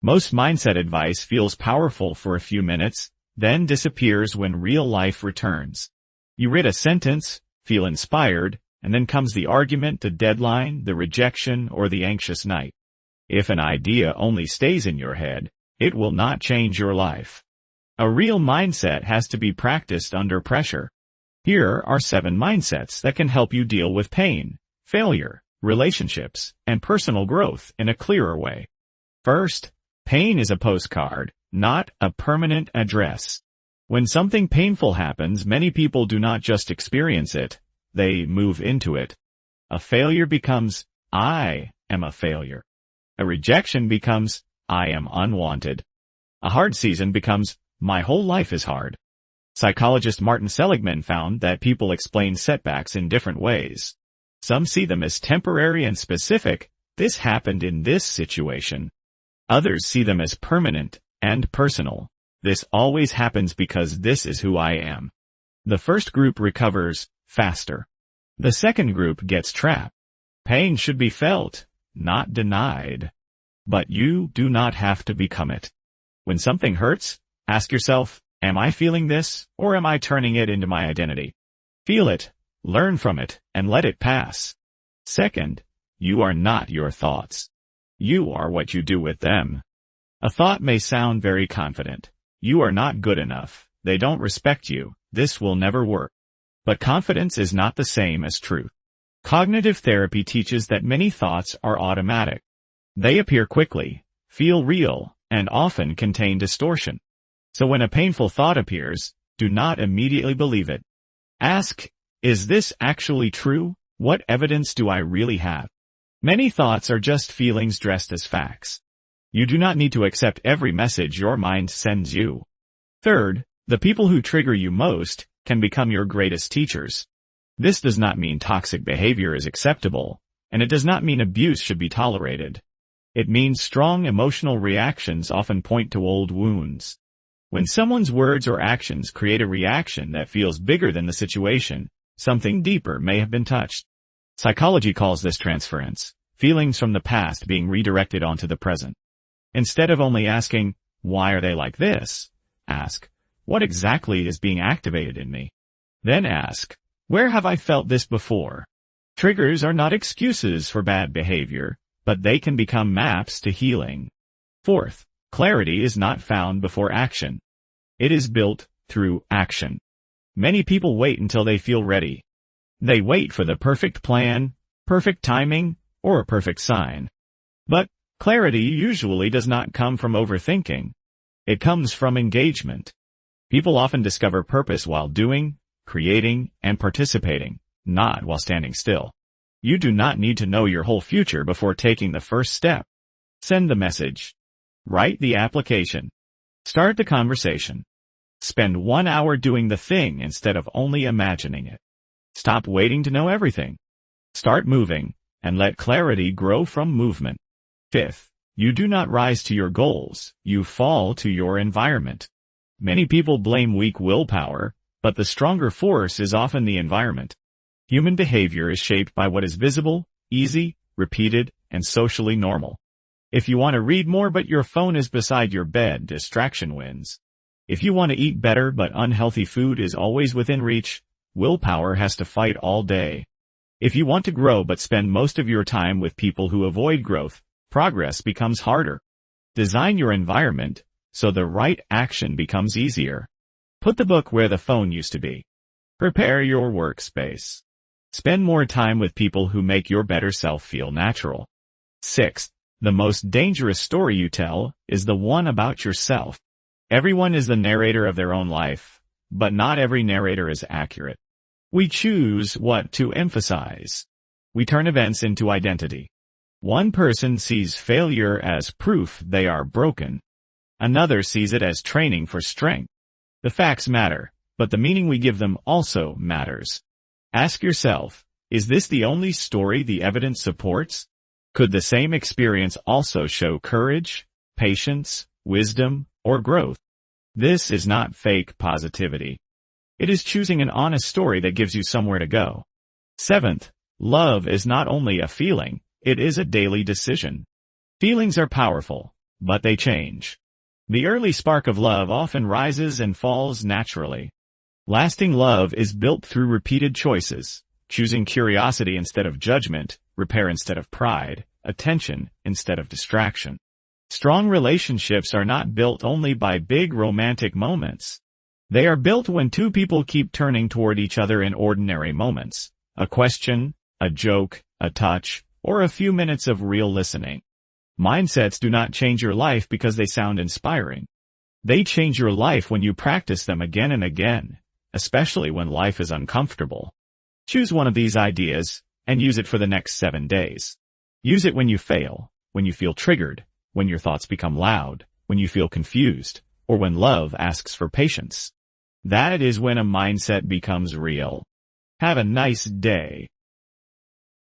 Most mindset advice feels powerful for a few minutes, then disappears when real life returns. You read a sentence, feel inspired, and then comes the argument, the deadline, the rejection, or the anxious night. If an idea only stays in your head, it will not change your life. A real mindset has to be practiced under pressure. Here are 7 mindsets that can help you deal with pain, failure, relationships, and personal growth in a clearer way. First, pain is a postcard, not a permanent address. When something painful happens, many people do not just experience it, they move into it. A failure becomes, I am a failure. A rejection becomes, I am unwanted. A hard season becomes, my whole life is hard. Psychologist Martin Seligman found that people explain setbacks in different ways. Some see them as temporary and specific, this happened in this situation. Others see them as permanent and personal. This always happens because this is who I am. The first group recovers faster. The second group gets trapped. Pain should be felt, not denied. But you do not have to become it. When something hurts, ask yourself, am I feeling this, or am I turning it into my identity? Feel it, learn from it, and let it pass. Second, you are not your thoughts. You are what you do with them. A thought may sound very confident. You are not good enough. They don't respect you. This will never work. But confidence is not the same as truth. Cognitive therapy teaches that many thoughts are automatic. They appear quickly, feel real, and often contain distortion. So when a painful thought appears, do not immediately believe it. Ask, is this actually true? What evidence do I really have? Many thoughts are just feelings dressed as facts. You do not need to accept every message your mind sends you. Third, the people who trigger you most can become your greatest teachers. This does not mean toxic behavior is acceptable, and it does not mean abuse should be tolerated. It means strong emotional reactions often point to old wounds. When someone's words or actions create a reaction that feels bigger than the situation, something deeper may have been touched. Psychology calls this transference, feelings from the past being redirected onto the present. Instead of only asking, why are they like this? Ask, what exactly is being activated in me? Then ask, where have I felt this before? Triggers are not excuses for bad behavior, but they can become maps to healing. Fourth, clarity is not found before action. It is built through action. Many people wait until they feel ready. They wait for the perfect plan, perfect timing, or a perfect sign. But clarity usually does not come from overthinking. It comes from engagement. People often discover purpose while doing, creating, and participating, not while standing still. You do not need to know your whole future before taking the first step. Send the message. Write the application. Start the conversation. Spend 1 hour doing the thing instead of only imagining it. Stop waiting to know everything. Start moving, and let clarity grow from movement. Fifth, you do not rise to your goals, you fall to your environment. Many people blame weak willpower, but the stronger force is often the environment. Human behavior is shaped by what is visible, easy, repeated, and socially normal. If you want to read more but your phone is beside your bed, distraction wins. If you want to eat better but unhealthy food is always within reach, willpower has to fight all day. If you want to grow but spend most of your time with people who avoid growth, progress becomes harder. Design your environment so the right action becomes easier. Put the book where the phone used to be. Prepare your workspace. Spend more time with people who make your better self feel natural. Sixth, the most dangerous story you tell is the one about yourself. Everyone is the narrator of their own life, but not every narrator is accurate. We choose what to emphasize. We turn events into identity. One person sees failure as proof they are broken. Another sees it as training for strength. The facts matter, but the meaning we give them also matters. Ask yourself, is this the only story the evidence supports? Could the same experience also show courage, patience, wisdom, or growth? This is not fake positivity. It is choosing an honest story that gives you somewhere to go. Seventh, love is not only a feeling, it is a daily decision. Feelings are powerful, but they change. The early spark of love often rises and falls naturally. Lasting love is built through repeated choices, choosing curiosity instead of judgment, repair instead of pride, attention instead of distraction. Strong relationships are not built only by big romantic moments. They are built when two people keep turning toward each other in ordinary moments. A question, a joke, a touch, or a few minutes of real listening. Mindsets do not change your life because they sound inspiring. They change your life when you practice them again and again, especially when life is uncomfortable. Choose one of these ideas and use it for the next 7 days. Use it when you fail, when you feel triggered, when your thoughts become loud, when you feel confused, or when love asks for patience. That is when a mindset becomes real. Have a nice day.